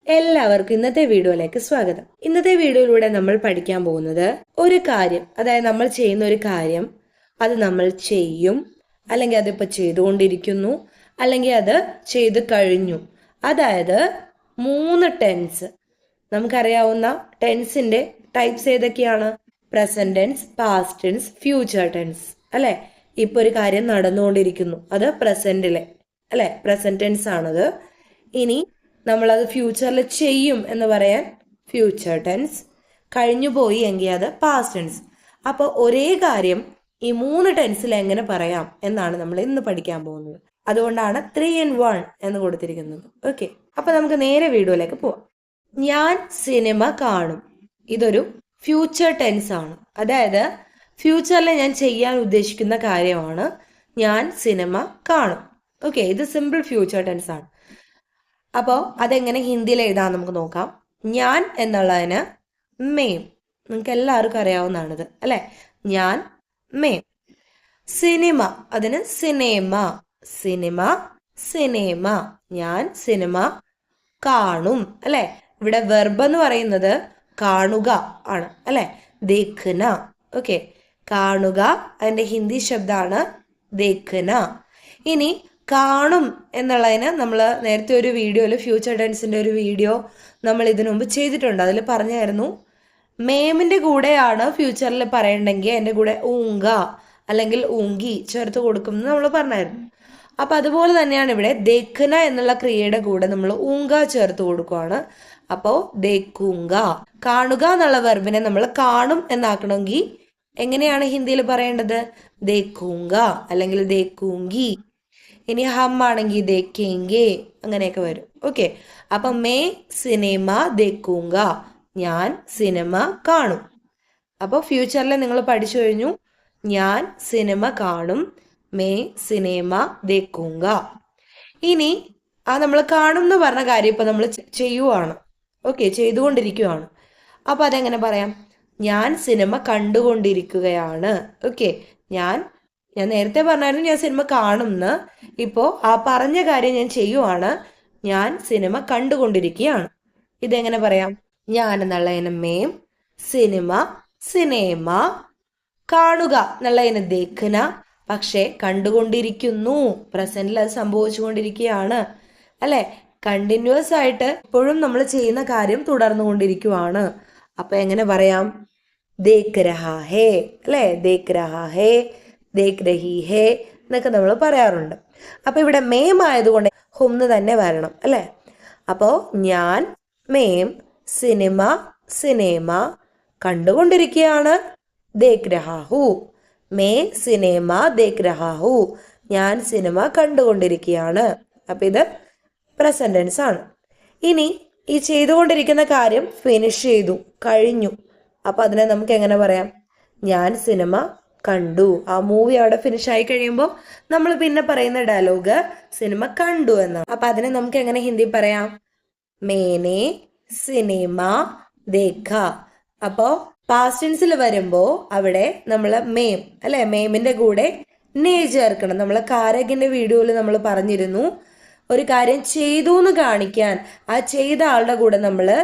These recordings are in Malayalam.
എല്ലാവർക്കും ഇന്നത്തെ വീഡിയോയിലേക്ക് സ്വാഗതം. ഇന്നത്തെ വീഡിയോയിലൂടെ നമ്മൾ പഠിക്കാൻ പോകുന്നത് ഒരു കാര്യം, അതായത് നമ്മൾ ചെയ്യുന്ന ഒരു കാര്യം അത് നമ്മൾ ചെയ്യും, അല്ലെങ്കിൽ അതിപ്പോൾ ചെയ്തുകൊണ്ടിരിക്കുന്നു, അല്ലെങ്കിൽ അത് ചെയ്തു കഴിഞ്ഞു. അതായത് 3 ടെൻസ്. നമുക്കറിയാവുന്ന ടെൻസിന്റെ ടൈപ്സ് ഏതൊക്കെയാണ്? Present tense, past tense, future tense. അല്ലെ, ഇപ്പൊ ഒരു കാര്യം നടന്നുകൊണ്ടിരിക്കുന്നു, അത് പ്രസന്റിലെ അല്ലെ പ്രസന്റ് ടെൻസ് ആണത്. ഇനി നമ്മളത് ഫ്യൂച്ചറിൽ ചെയ്യും എന്ന് പറയാൻ ഫ്യൂച്ചർ ടെൻസ്. കഴിഞ്ഞു പോയി എങ്കിൽ അത് പാസ്റ്റ് ടെൻസ്. അപ്പോൾ ഒരേ കാര്യം ഈ 3 ടെൻസിൽ എങ്ങനെ പറയാം എന്നാണ് നമ്മൾ ഇന്ന് പഠിക്കാൻ പോകുന്നത്. അതുകൊണ്ടാണ് 3 in 1 എന്ന് കൊടുത്തിരിക്കുന്നത്. ഓക്കെ, അപ്പൊ നമുക്ക് നേരെ വീഡിയോയിലേക്ക് പോവാം. ഞാൻ സിനിമ കാണും. ഇതൊരു ഫ്യൂച്ചർ ടെൻസ് ആണ്. അതായത് ഫ്യൂച്ചറിൽ ഞാൻ ചെയ്യാൻ ഉദ്ദേശിക്കുന്ന കാര്യമാണ് ഞാൻ സിനിമ കാണും. ഓക്കെ, ഇത് സിമ്പിൾ ഫ്യൂച്ചർ ടെൻസ് ആണ്. അപ്പോൾ അതെങ്ങനെ ഹിന്ദിയിൽ എഴുതാൻ നമുക്ക് നോക്കാം. ഞാൻ എന്നുള്ളതിന് മേം, നിങ്ങൾക്ക് എല്ലാവർക്കും അറിയാവുന്നതാണിത് അല്ലെ. ഞാൻ മേം. സിനിമ, അതിന് സിനേമ. സിനിമ, സിനേമ. ഞാൻ സിനിമ കാണും അല്ലെ. ഇവിടെ വെർബ് എന്ന് പറയുന്നത് കാണുക ആണ് അല്ലെ, ദേഖന. ഓക്കെ, കാണുക അതിന്റെ ഹിന്ദി ശബ്ദമാണ് ദേഖന. ഇനി കാണും എന്നുള്ളതിന് നമ്മൾ നേരത്തെ ഒരു വീഡിയോയിൽ ഫ്യൂച്ചർ ടെൻസിന്റെ ഒരു വീഡിയോ നമ്മൾ ഇതിനു മുമ്പ് ചെയ്തിട്ടുണ്ട്. അതിൽ പറഞ്ഞായിരുന്നു മേമിന്റെ കൂടെയാണ് ഫ്യൂച്ചറിൽ പറയണ്ടെങ്കിൽ എൻ്റെ കൂടെ ഊങ്ക അല്ലെങ്കിൽ ഊങ്കി ചേർത്ത് കൊടുക്കും എന്ന് നമ്മൾ പറഞ്ഞായിരുന്നു. അപ്പൊ അതുപോലെ തന്നെയാണ് ഇവിടെ ദേഖന എന്നുള്ള ക്രിയയുടെ കൂടെ നമ്മൾ ഊങ്ക ചേർത്ത് കൊടുക്കുവാണ്. അപ്പോൾ ദേഖൂങ്ക. കാണുക എന്നുള്ള വെർബിനെ നമ്മൾ കാണും എന്നാക്കണമെങ്കിൽ എങ്ങനെയാണ് ഹിന്ദിയിൽ പറയേണ്ടത്? ദേഖൂങ്ക അല്ലെങ്കിൽ ദേഖൂങ്കി. ഇനി ഹം ആണെങ്കിൽ ദേഖേങ്കെ, അങ്ങനെയൊക്കെ വരും. ഓക്കെ, അപ്പൊ മേ സിനിമ ദേഖൂങ്ക, ഞാൻ സിനിമ കാണും. അപ്പോൾ ഫ്യൂച്ചറിൽ നിങ്ങൾ പഠിച്ചു കഴിഞ്ഞു. ഞാൻ സിനിമ കാണും, മേ സിനിമ ദേഖൂങ്ക. ഇനി ആ നമ്മൾ കാണും എന്ന് പറഞ്ഞ കാര്യം ഇപ്പൊ നമ്മൾ ചെയ്യുവാണ്. ഓക്കെ, ചെയ്തുകൊണ്ടിരിക്കുവാണ്. അപ്പൊ അതെങ്ങനെ പറയാം? ഞാൻ സിനിമ കണ്ടുകൊണ്ടിരിക്കുകയാണ്. ഓക്കെ, ഞാൻ നേരത്തെ പറഞ്ഞായിരുന്നു ഞാൻ സിനിമ കാണുമെന്ന്. ഇപ്പോൾ ആ പറഞ്ഞ കാര്യം ഞാൻ ചെയ്യുവാണ്. ഞാൻ സിനിമ കണ്ടുകൊണ്ടിരിക്കുകയാണ്. ഇതെങ്ങനെ പറയാം? ഞാൻ എന്നുള്ള മേം, സിനിമ സിനേമ, കാണുക എന്നുള്ള ദേഖന. പക്ഷെ കണ്ടുകൊണ്ടിരിക്കുന്നു, പ്രസന്റിൽ അത് സംഭവിച്ചുകൊണ്ടിരിക്കുകയാണ് അല്ലെ. കണ്ടിന്യൂസ് ആയിട്ട് ഇപ്പോഴും നമ്മൾ ചെയ്യുന്ന കാര്യം തുടർന്നുകൊണ്ടിരിക്കുവാണ്. അപ്പൊ എങ്ങനെ പറയാം? ദേഖ് രഹാ ഹേ അല്ലെ, ദേഖ് രഹാ ഹേ, ദേഖ് രഹി ഹേ എന്നൊക്കെ നമ്മൾ പറയാറുണ്ട്. അപ്പൊ ഇവിടെ മേം ആയതുകൊണ്ട് ഹുംന്ന് തന്നെ വരണം അല്ലെ. അപ്പോ ഞാൻ മേം സിനിമ സിനേമ കണ്ടുകൊണ്ടിരിക്കുകയാണ്. ദേഖ് രഹാഹു, മേ സിനേമ ദേഖ് രഹാഹു, ഞാൻ സിനിമ കണ്ടുകൊണ്ടിരിക്കുകയാണ്. അപ്പൊ ഇത് പ്രസന്റ് ടെൻസ് ആണ്. ഇനി ഈ ചെയ്തുകൊണ്ടിരിക്കുന്ന കാര്യം ഫിനിഷ് ചെയ്തു, കഴിഞ്ഞു. അപ്പൊ അതിനെ നമുക്ക് എങ്ങനെ പറയാം? ഞാൻ സിനിമ കണ്ടു. ആ മൂവി അവിടെ ഫിനിഷ് ആയി കഴിയുമ്പോൾ നമ്മൾ പിന്നെ പറയുന്ന ഡയലോഗ് സിനിമ കണ്ടു എന്നാണ്. അപ്പൊ അതിനെ നമുക്ക് എങ്ങനെ ഹിന്ദി പറയാം? മേനെ സിനിമ ദേഖ. അപ്പോ പാസ്റ്റ് ടെൻസിൽ വരുമ്പോ അവിടെ നമ്മൾ മേം അല്ലെ, മേമിന്റെ കൂടെ നേ ചേർക്കണം. നമ്മൾ കാരകിന്റെ വീഡിയോയിൽ നമ്മൾ പറഞ്ഞിരുന്നു, ഒരു കാര്യം ചെയ്തു എന്ന് കാണിക്കാൻ ആ ചെയ്ത ആളുടെ കൂടെ നമ്മള്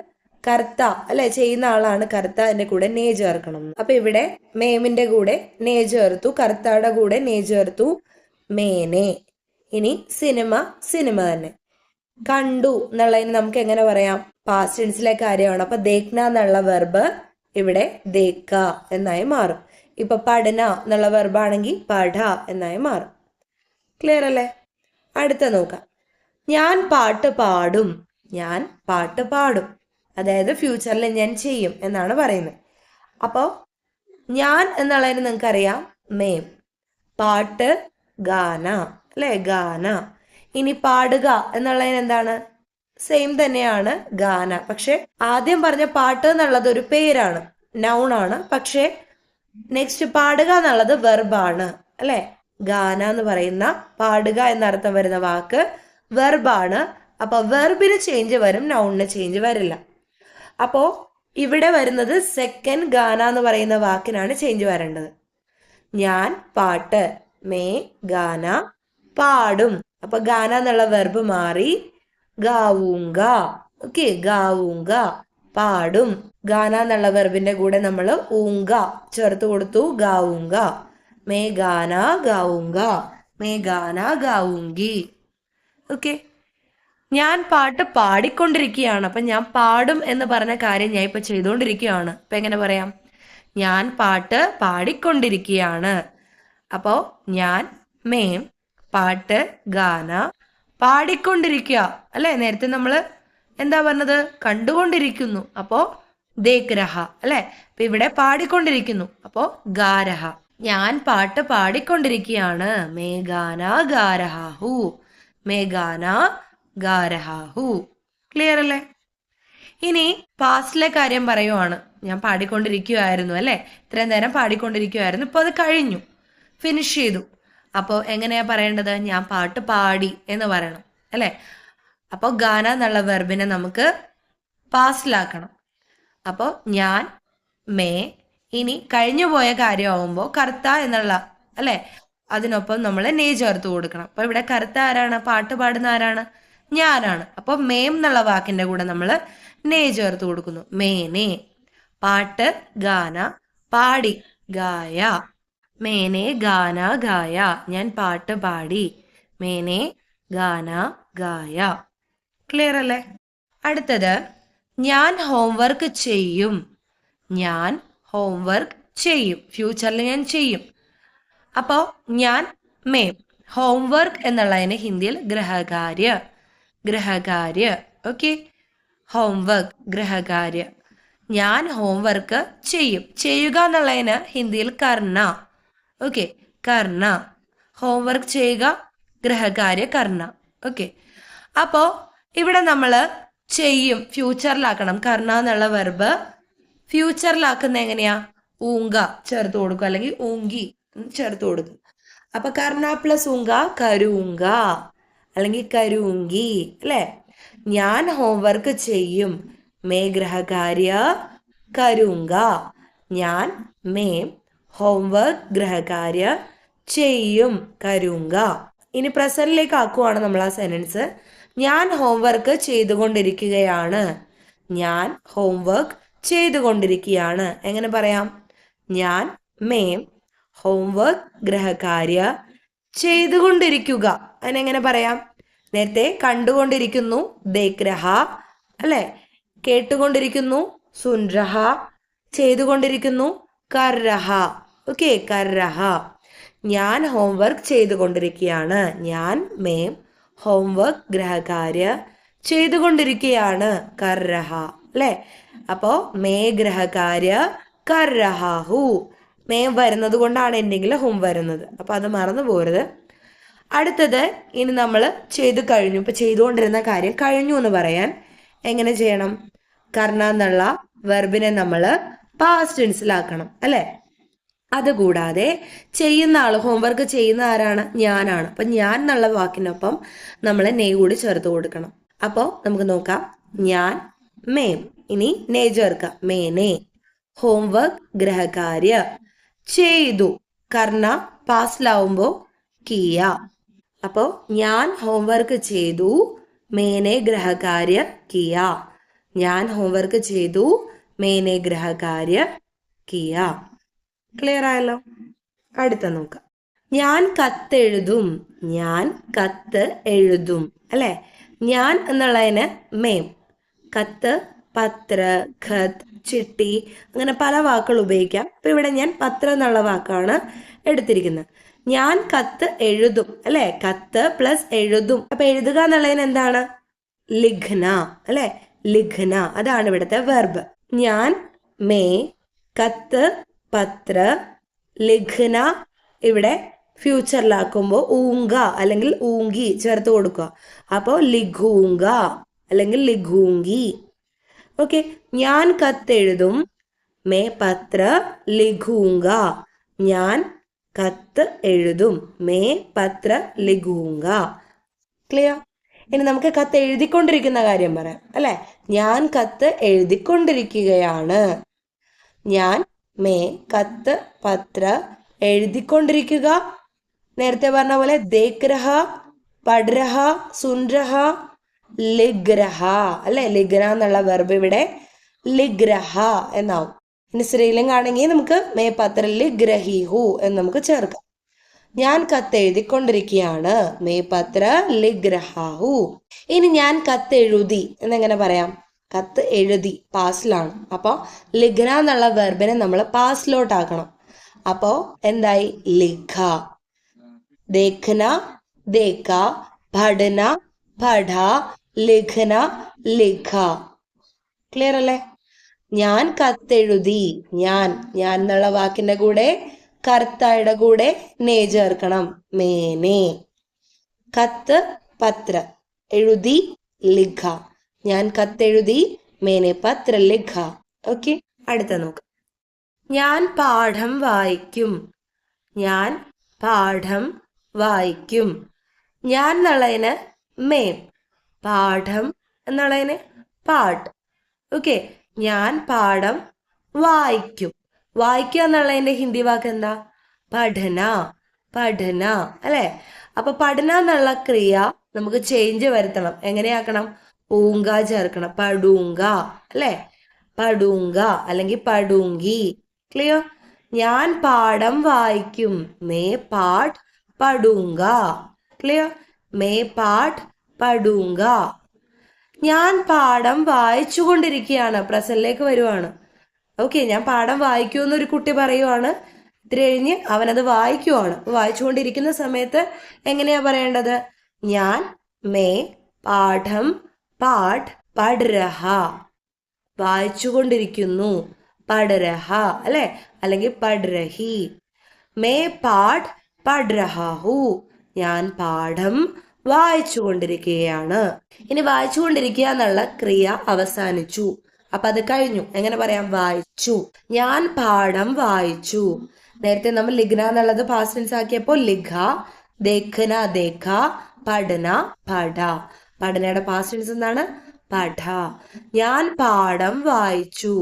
കർത്ത അല്ലെ, ചെയ്യുന്ന ആളാണ് കർത്ത, അതിന്റെ കൂടെ നേ ചേർക്കണം. അപ്പൊ ഇവിടെ മേമിന്റെ കൂടെ നേ ചേർത്തു, കർത്തയുടെ കൂടെ നേ ചേർത്തു, മേനെ. ഇനി സിനിമ സിനിമ തന്നെ. കണ്ടു എന്നുള്ളതിന് നമുക്ക് എങ്ങനെ പറയാം? പാസ്റ്റ് ടെൻസിലെ കാര്യമാണ്. അപ്പൊ ദേഖ്ന എന്നുള്ള വെർബ് ഇവിടെ ദേഖ എന്നായി മാറും. ഇപ്പൊ പഠന എന്നുള്ള വെർബാണെങ്കിൽ പഠ എന്നായി മാറും. ക്ലിയർ അല്ലേ? അടുത്ത നോക്കാം. ഞാൻ പാട്ട് പാടും. ഞാൻ പാട്ട് പാടും, അതായത് ഫ്യൂച്ചറിൽ ഞാൻ ചെയ്യും എന്നാണ് പറയുന്നത്. അപ്പോൾ ഞാൻ എന്നുള്ളതിന് നിങ്ങൾക്കറിയാം മേം. പാട്ട് ഗാന അല്ലെ, ഗാന. ഇനി പാടുക എന്നുള്ളതിന് എന്താണ്? സെയിം തന്നെയാണ്, ഗാന. പക്ഷെ ആദ്യം പറഞ്ഞ പാട്ട് എന്നുള്ളത് ഒരു പേരാണ്, നൗൺ ആണ്. പക്ഷെ നെക്സ്റ്റ് പാടുക എന്നുള്ളത് വെർബാണ് അല്ലെ. ഗാന എന്ന് പറയുന്ന പാടുക എന്നർത്ഥം വരുന്ന വാക്ക് വെർബാണ്. അപ്പൊ വെർബിന് ചേഞ്ച് വരും, നൗണിന് ചേഞ്ച് വരില്ല. അപ്പോ ഇവിടെ വരുന്നത് സെക്കൻഡ് ഗാന എന്ന് പറയുന്ന വാക്കിനാണ് ചേഞ്ച് വരേണ്ടത്. ഞാൻ പാട്ട്, മേ ഗാന, പാടും. അപ്പൊ ഗാന എന്നുള്ള വെർബ് മാറി ഗാവൂങ്ക ഓക്കെ, ഗാവുങ്ക പാടും. ഗാന എന്നുള്ള വെർബിന്റെ കൂടെ നമ്മൾ ഊങ്ക ചേർത്ത് കൊടുത്തു, ഗാവുങ്ക. മേ ഗാന ഗാവുങ്ക, മേ ഗാന ഗാവുങ്കി. ഓക്കെ, ഞാൻ പാട്ട് പാടിക്കൊണ്ടിരിക്കുകയാണ്. അപ്പൊ ഞാൻ പാടും എന്ന് പറഞ്ഞ കാര്യം ഞാൻ ഇപ്പൊ ചെയ്തുകൊണ്ടിരിക്കുകയാണ്. അപ്പൊ എങ്ങനെ പറയാം? ഞാൻ പാട്ട് പാടിക്കൊണ്ടിരിക്കുകയാണ്. അപ്പോ ഞാൻ മേം പാട്ട് ഗാന പാടിക്കൊണ്ടിരിക്കുക അല്ലെ. നേരത്തെ നമ്മൾ എന്താ പറഞ്ഞത്? കണ്ടുകൊണ്ടിരിക്കുന്നു. അപ്പോ ദേഖ് രഹ അല്ലെ. അപ്പൊ ഇവിടെ പാടിക്കൊണ്ടിരിക്കുന്നു. അപ്പോ ഗാരഹ. ഞാൻ പാട്ട് പാടിക്കൊണ്ടിരിക്കുകയാണ്. മേ ഗാന ഗാരഹാഹു, മേ ഗാന ഗാരഹാഹു. ക്ലിയർ അല്ലേ? ഇനി പാസ്റ്റിലെ കാര്യം പറയുവാണ്. ഞാൻ പാടിക്കൊണ്ടിരിക്കുവായിരുന്നു അല്ലെ, ഇത്രയും നേരം പാടിക്കൊണ്ടിരിക്കുവായിരുന്നു, ഇപ്പൊ അത് കഴിഞ്ഞു, ഫിനിഷ് ചെയ്തു. അപ്പോൾ എങ്ങനെയാ പറയേണ്ടത്? ഞാൻ പാട്ട് പാടി എന്ന് പറയണം അല്ലെ. അപ്പോൾ ഗാന എന്നുള്ള വെർബിനെ നമുക്ക് പാസ്റ്റിലാക്കണം. അപ്പോൾ ഞാൻ മേ, ഇനി കഴിഞ്ഞു പോയ കാര്യമാകുമ്പോൾ കർത്ത എന്നുള്ള അല്ലെ, അതിനൊപ്പം നമ്മൾ നേ ചേർത്ത് കൊടുക്കണം. അപ്പൊ ഇവിടെ കർത്ത ആരാണ്? പാട്ട് പാടുന്ന ആരാണ്? ഞാനാണ്. അപ്പൊ മേം എന്നുള്ള വാക്കിന്റെ കൂടെ നമ്മൾ നേ ചേർത്ത് കൊടുക്കുന്നു. മേനെ പാട്ട് ഗാന പാടി ഗായ, മേനെ ഗാന ഗായ ഞാൻ പാട്ട് പാടി, മേനെ ഗാന ഗായ. ക്ലിയർ അല്ലേ? അടുത്തത് ഞാൻ ഹോംവർക്ക് ചെയ്യും. ഞാൻ ഹോംവർക്ക് ചെയ്യും, ഫ്യൂച്ചറിൽ ഞാൻ ചെയ്യും. അപ്പോ ഞാൻ മേം, ഹോംവർക്ക് എന്നുള്ളതിന് ഹിന്ദിയിൽ ഗൃഹകാര്യ, ഗൃഹകാര്യ. Okay, homework ഗൃഹകാര്യ. ഞാൻ ഹോംവർക്ക് ചെയ്യും. ചെയ്യുക എന്നുള്ളതിന് ഹിന്ദിയിൽ കർണ. ഓക്കെ, കർണ. ഹോംവർക്ക് ചെയ്യുക, ഗൃഹകാര്യ കർണ. ഓക്കെ, അപ്പോ ഇവിടെ നമ്മൾ ചെയ്യും ഫ്യൂച്ചറിലാക്കണം. കർണ എന്നുള്ള വെർബ് ഫ്യൂച്ചറിലാക്കുന്ന എങ്ങനെയാ? ഊങ്ക ചേർത്ത് കൊടുക്കും, അല്ലെങ്കിൽ ഊങ്കി ചേർത്ത് കൊടുക്കും. അപ്പൊ കർണ പ്ലസ് ഊങ്ക കരൂങ്ക, അല്ലെങ്കിൽ കരൂങ്കി അല്ലെ. ഞാൻ ഹോംവർക്ക് ചെയ്യും, മേ ഗൃഹകാര്യ കരൂങ്ക. ഞാൻ മേം ഹോംവർക്ക് ഗൃഹകാര്യ ചെയ്യും, കരൂങ്ക. ഇനി പ്രസന്റിലേക്ക് ആക്കുവാണ് നമ്മൾ ആ സെന്റൻസ്. ഞാൻ ഹോംവർക്ക് ചെയ്തുകൊണ്ടിരിക്കുകയാണ്. ഞാൻ ഹോംവർക്ക് ചെയ്തുകൊണ്ടിരിക്കുകയാണ്. എങ്ങനെ പറയാം? ഞാൻ മേം ഹോംവർക്ക് ഗൃഹകാര്യ ചെയ്തുകൊണ്ടിരിക്കുക. അതിനെങ്ങനെ പറയാം? നേരത്തെ കണ്ടുകൊണ്ടിരിക്കുന്നു ദേഖ് രഹ അല്ലെ, കേട്ടുകൊണ്ടിരിക്കുന്നു സുൻ രഹ, ചെയ്തുകൊണ്ടിരിക്കുന്നു കർ രഹ. ഓക്കെ, കർ രഹ. ഞാൻ ഹോംവർക്ക് ചെയ്തുകൊണ്ടിരിക്കുകയാണ്. ഞാൻ മേം ഹോംവർക്ക് ഗൃഹകാര്യ ചെയ്തുകൊണ്ടിരിക്കുകയാണ്, കർ രഹ അല്ലെ. അപ്പോ മേ ഗൃഹകാര്യ കർ രഹാഹു. മേം വരുന്നത് കൊണ്ടാണ് എന്തെങ്കിലും ഹും വരുന്നത്. അപ്പൊ അത് മറന്നു പോരുത്. അടുത്തത് ഇനി നമ്മൾ ചെയ്തു കഴിഞ്ഞു. ഇപ്പൊ ചെയ്തുകൊണ്ടിരുന്ന കാര്യം കഴിഞ്ഞു എന്ന് പറയാൻ എങ്ങനെ ചെയ്യണം? കർണ എന്നുള്ള വെർബിനെ നമ്മൾ പാസ്റ്റ് ടെൻസിലാക്കണം അല്ലെ. അതുകൂടാതെ ചെയ്യുന്ന ആള്, ഹോംവർക്ക് ചെയ്യുന്ന ആരാണ്? ഞാനാണ്. അപ്പൊ ഞാൻ എന്നുള്ള വാക്കിനൊപ്പം നമ്മൾ നേ കൂടി ചേർത്ത് കൊടുക്കണം. അപ്പോ നമുക്ക് നോക്കാം. ഞാൻ മേം, ഇനി നേ ചേർക്കാം, മേനെ. ഹോംവർക്ക് ഗൃഹകാര്യ ചെയ്തു, കർണ പാസ്റ്റിലാവുമ്പോ കിയ. അപ്പോ ഞാൻ ഹോംവർക്ക് ചെയ്തു, മേനെ ഗൃഹകാര്യ കിയ. ഞാൻ ഹോംവർക്ക് ചെയ്തു, മേനെ ഗൃഹകാര്യ കിയ. ക്ലിയർ ആയല്ലോ? അടുത്ത നോക്കാം. ഞാൻ കത്തെഴുതും. ഞാൻ കത്ത് എഴുതും അല്ലെ. ഞാൻ എന്നുള്ളതിന് മേം. കത്ത്, പത്ര, ഖത്ത്, ചിട്ടി, അങ്ങനെ പല വാക്കുകൾ ഉപയോഗിക്കാം. അപ്പൊ ഇവിടെ ഞാൻ പത്ര എന്നുള്ള വാക്കാണ് എടുത്തിരിക്കുന്നത്. ഞാൻ കത്ത് എഴുതും അല്ലെ. കത്ത് പ്ലസ് എഴുതും. അപ്പൊ എഴുതുക എന്നുള്ളതിന് എന്താണ്? ലിഖ്ന അല്ലെ, ലിഖ്ന. അതാണ് ഇവിടുത്തെ വെർബ്. ഞാൻ മേ കത്ത് പത്ര ലിഖ്ന. ഇവിടെ ഫ്യൂച്ചറിലാക്കുമ്പോൾ ഊങ്ക അല്ലെങ്കിൽ ഊങ്കി ചേർത്ത് കൊടുക്കുക. അപ്പോൾ ലിഖൂങ്ക അല്ലെങ്കിൽ ലിഖൂങ്കി. ഓക്കെ, ഞാൻ കത്തെഴുതും, മേ പത്ര ലിഖൂങ്ക. ഞാൻ കത്ത് എഴുതും, മേ പത്ര ലിഖൂങ്ക. ക്ലിയർ? ഇനി നമുക്ക് കത്ത് എഴുതിക്കൊണ്ടിരിക്കുന്ന കാര്യം പറയാം അല്ലെ. ഞാൻ കത്ത് എഴുതിക്കൊണ്ടിരിക്കുകയാണ്. ഞാൻ മേ കത്ത് പത്ര എഴുതിക്കൊണ്ടിരിക്കുക. നേരത്തെ പറഞ്ഞ പോലെ ദേഖ് രഹ, പഠ് രഹ, സുൻ രഹ, ലിഗ്രഹ അല്ലെ, ലിഗ്ന എന്നുള്ള വെർബ് ഇവിടെ ലിഗ്രഹ എന്നാവും. ഇനി സ്ത്രീലിംഗം ആണെങ്കിൽ നമുക്ക് മേ പത്ര ലിഗ്രഹിഹു എന്ന് നമുക്ക് ചേർക്കാം. ഞാൻ കത്തെഴുതിക്കൊണ്ടിരിക്കുകയാണ്. മേ പത്ര ലിഗ്രഹാഹു. ഇനി ഞാൻ കത്തെഴുതി എന്നെങ്ങനെ പറയാം? കത്ത് എഴുതി പാസ്റ്റിലാണ്. അപ്പോൾ ലിഖ്ന എന്നുള്ള വെർബിനെ നമ്മൾ പാസ്റ്റിലോട്ടാക്കണം. അപ്പോ എന്തായി? ലിഖ. ദേഖന, ദേഖ, പഠന, പഠ, ലിഖന, ലിഖ. ക്ലിയർ അല്ലേ? ഞാൻ കത്തെഴുതി. ഞാൻ എന്നുള്ള വാക്കിന്റെ കൂടെ കർത്തായുടെ കൂടെ നേ ചേർക്കണം. മേനെ. കത്ത് പത്ര, എഴുതി ലിഖ. ഞാൻ കത്തെഴുതി. മേനെ പത്ര ലിഖ. ഓക്കെ, അടുത്ത നോക്ക്. ഞാൻ പാഠം വായിക്കും. ഞാൻ പാഠം വായിക്കും. ഞാൻ എന്നുള്ളതിന് മേം, പാഠം എന്നുള്ളതിന് പാട്ട്. ഓക്കെ, ഞാൻ പാഠം വായിക്കും. വായിക്കുക എന്നുള്ളതിന്റെ ഹിന്ദി വാക്ക് എന്താ? പഠന. പഠന അല്ലെ? അപ്പൊ പഠന എന്നുള്ള ക്രിയ നമുക്ക് ചേഞ്ച് വരുത്തണം. എങ്ങനെയാക്കണം? ഊങ്ക ചേർക്കണം. പടൂങ്ക അല്ലെ? പടൂങ്ക അല്ലെങ്കിൽ പടൂങ്കി. ക്ലിയർ? ഞാൻ പാഠം വായിക്കും. മേ പാഠ് പടൂങ്ക. ക്ലിയർ? മേ പാഠ് പടൂങ്ക. ഞാൻ പാഠം വായിച്ചു കൊണ്ടിരിക്കുകയാണ്. പ്രസന്റിലേക്ക് വരുവാണ്. ഓക്കെ, ഞാൻ പാഠം വായിക്കുമെന്ന് ഒരു കുട്ടി പറയുവാണ്. ഇത്തിരി കഴിഞ്ഞ് അവനത് വായിക്കുവാണ്. വായിച്ചുകൊണ്ടിരിക്കുന്ന സമയത്ത് എങ്ങനെയാ പറയേണ്ടത്? ഞാൻ മേ പാഠം പാഠ് പഠ് രഹ. വായിച്ചുകൊണ്ടിരിക്കുന്നു. പഠ് രഹ അല്ലെ? അല്ലെങ്കിൽ പഠ് രഹി. മേ പാഠ് പഠ് രഹാഹു. ഞാൻ പാഠം വായിച്ചുകൊണ്ടിരിക്കുകയാണ്. ഇനി വായിച്ചുകൊണ്ടിരിക്കുക എന്നുള്ള ക്രിയ അവസാനിച്ചു. അപ്പൊ അത് കഴിഞ്ഞു. എങ്ങനെ പറയാം? വായിച്ചു. ഞാൻ പാഠം വായിച്ചു. നേരത്തെ നമ്മൾ ലിഖ്ന എന്നുള്ളത് പാസ്റ്റ് ടെൻസ് ആക്കിയപ്പോൾ ലിഖ, ദേഖന ദേഖ, പഠന പഠ. പഠനയുടെ പാസ്റ്റ് ടെൻസ് എന്താണ്? പഠ. ഞാൻ പാഠം വായിച്ചു.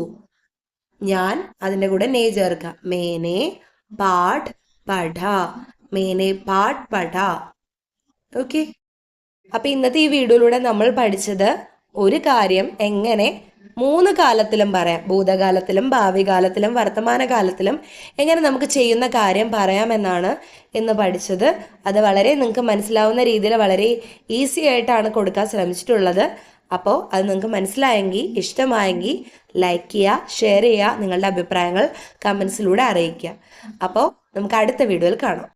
ഞാൻ അതിന്റെ കൂടെ നേ ചേർക്കാം. മേനെ പാഠ് പഠ. മേനെ പാഠ് പഠ. ഓക്കെ, അപ്പൊ ഇന്നത്തെ ഈ വീഡിയോയിലൂടെ നമ്മൾ പഠിച്ചത് ഒരു കാര്യം എങ്ങനെ 3 കാലത്തിലും പറയാം. ഭൂതകാലത്തിലും ഭാവി കാലത്തിലും വർത്തമാനകാലത്തിലും എങ്ങനെ നമുക്ക് ചെയ്യുന്ന കാര്യം പറയാമെന്നാണ് ഇന്ന് പഠിച്ചത്. അത് വളരെ നിങ്ങൾക്ക് മനസ്സിലാവുന്ന രീതിയിൽ വളരെ ഈസി ആയിട്ടാണ് കൊടുക്കാൻ ശ്രമിച്ചിട്ടുള്ളത്. അപ്പോൾ അത് നിങ്ങൾക്ക് മനസ്സിലായെങ്കിൽ, ഇഷ്ടമായെങ്കിൽ ലൈക്ക് ചെയ്യുക, ഷെയർ ചെയ്യുക, നിങ്ങളുടെ അഭിപ്രായങ്ങൾ കമൻസിലൂടെ അറിയിക്കുക. അപ്പോൾ നമുക്ക് അടുത്ത വീഡിയോയിൽ കാണാം.